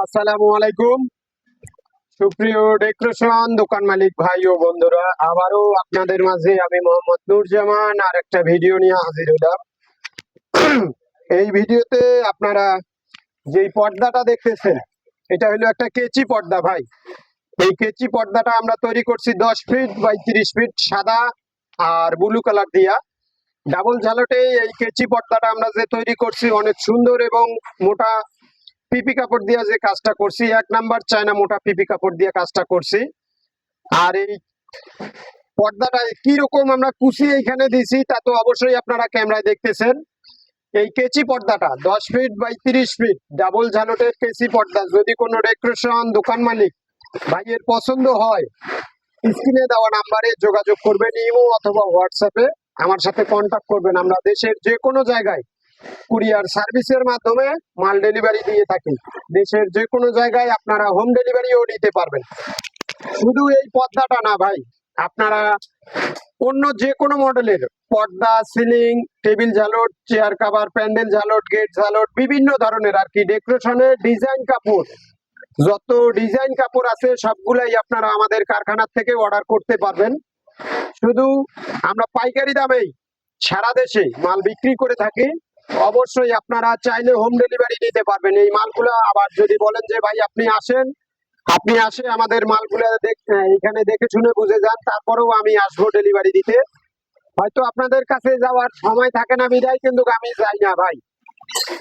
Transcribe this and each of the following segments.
আসসালামু আলাইকুম। সুপ্রিয় ডেকোরেশন দোকান মালিক ভাই ও বন্ধুরা, আবারও আপনাদের মাঝে আমি মোহাম্মদ নুরজামান আর একটা ভিডিও নিয়ে হাজির হলাম। এই ভিডিওতে আপনারা যেই পর্দাটা দেখতেছেন, এটা হলো একটা কেচি পর্দা ভাই। এই কেচি পর্দাটা আমরা তৈরি করছি 10 ফিট বাই 30 ফিট সাদা আর ব্লু কালার দিয়া ডাবল ঝালটে। এই কেচি পর্দাটা আমরা যে তৈরি করছি অনেক সুন্দর এবং মোটা পিপি কাপড় দিয়ে যে কাজটা করছি, 1 নাম্বার চায়না মোটা পিপি কাপড় দিয়ে কাজটা করছি। আর এই পর্দাটা কি রকম আমরা কুচি এইখানে দিছি তা তো অবশ্যই আপনারা ক্যামেরায় দেখতেছেন। এই কেচি পর্দাটা 10 ফিট বাই 30 ফিট ডাবল ঝালটের কেচি পর্দা যদি কোনো ডেকোরেশন দোকান মালিক ভাইয়ের পছন্দ হয়, স্ক্রিনে দেওয়া নাম্বারে যোগাযোগ করবেন, ইমো অথবা হোয়াটসঅ্যাপে আমার সাথে কন্ট্যাক্ট করবেন। আমরা দেশের যে কোনো জায়গায় কুরিয়ার সার্ভিসের মাধ্যমে মাল ডেলিভারি দিয়ে থাকি। দেশের যে কোনো জায়গায় আপনারা হোম ডেলিভারিও নিতে পারবেন। শুধু এই পর্দাটা না ভাই, আপনারা অন্য যে কোনো মডেলের পর্দা, সিলিং, টেবিল ঝালট, চেয়ার কাভার, প্যান্ডেল ঝালট, গেট ঝালট, বিভিন্ন ধরনের আর কি ডেকোরেশনের ডিজাইন কাপড়, যত ডিজাইন কাপড় আছে সবগুলাই আপনারা আমাদের কারখানা থেকে অর্ডার করতে পারবেন। শুধু আমরা পাইকারি দামেই সারা দেশে মাল বিক্রি করে থাকি। অবশ্যই আপনারা চাইলে হোম ডেলিভারি নিতে পারবেন এই মালগুলো। আবার যদি বলেন যে ভাই আপনি আসে আমাদের মালগুলো এখানে দেখে শুনে বুঝে যান, তারপরেও আমি আসবো ডেলিভারি দিতে। হয়তো আপনাদের কাছে যাওয়ার সময় থাকে না বিদায় কিন্তু আমি যাই না ভাই।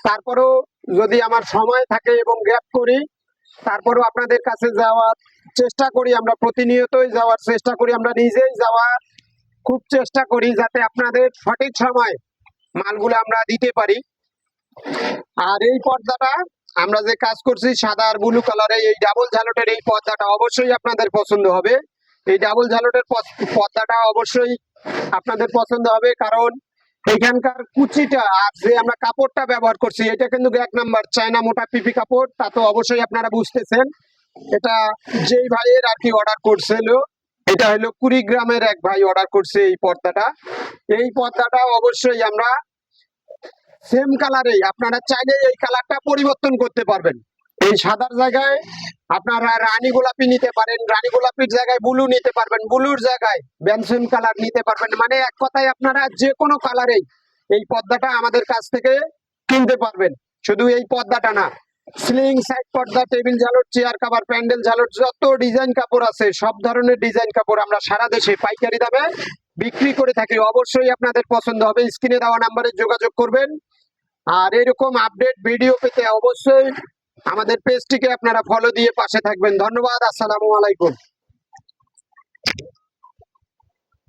তারপরেও যদি আমার সময় থাকে এবং গ্যাপ করি, তারপরেও আপনাদের কাছে যাওয়ার চেষ্টা করি। আমরা প্রতিনিয়তই যাওয়ার চেষ্টা করি, আমরা নিজেই যাওয়ার খুব চেষ্টা করি যাতে আপনাদের সঠিক সময় মালগুলো আমরা দিতে পারি। আর এই পর্দাটা আমরা যে কাজ করছি সাদা আর ব্লু কালারে, এই ডাবল ঝালটের এই পর্দাটা অবশ্যই আপনাদের পছন্দ হবে। এই ডাবল ঝালটের পর্দাটা অবশ্যই আপনাদের পছন্দ হবে, কারণ এখানকার কুচিটা আর যে আমরা কাপড়টা ব্যবহার করছি এটা কিন্তু 1 নাম্বার চায়না মোটা পিপি কাপড়, তা তো অবশ্যই আপনারা বুঝতেছেন। এটা যেই ভাইয়ের আর কি অর্ডার করছিল, এটা হলো কুড়িগ্রামের এক ভাই অর্ডার করছে এই পর্দাটা। এই পর্দাটা অবশ্যই আমরা সেম কালারেই, আপনারা চাইলে এই কালারটা পরিবর্তন করতে পারবেন। এই সাদার জায়গায় আপনারা রানী গোলাপি নিতে পারেন, রানী গোলাপির জায়গায় ব্লু নিতে পারবেন, ব্লুর জায়গায় বেনসন কালার নিতে পারবেন। মানে এক কথায় আপনারা যে কোনো কালারেই এই পর্দাটা আমাদের কাছ থেকে কিনতে পারবেন। শুধু এই পর্দাটা না, সিলিং, সাইড পর্দা, টেবিল ঝালট, চেয়ার কাভার, প্যান্ডেল ঝালট, যত ডিজাইন কাপড় আছে সব ধরনের ডিজাইন কাপড় আমরা সারা দেশে পাইকারি দামে বিক্রি করে থাকি। অবশ্যই আপনাদের পছন্দ হবে, স্ক্রিনে দেওয়া নাম্বারে যোগাযোগ করবেন। আর এরকম আপডেট ভিডিও পেতে অবশ্যই আমাদের পেজটিকে আপনারা ফলো দিয়ে পাশে থাকবেন। ধন্যবাদ। আসসালামু আলাইকুম।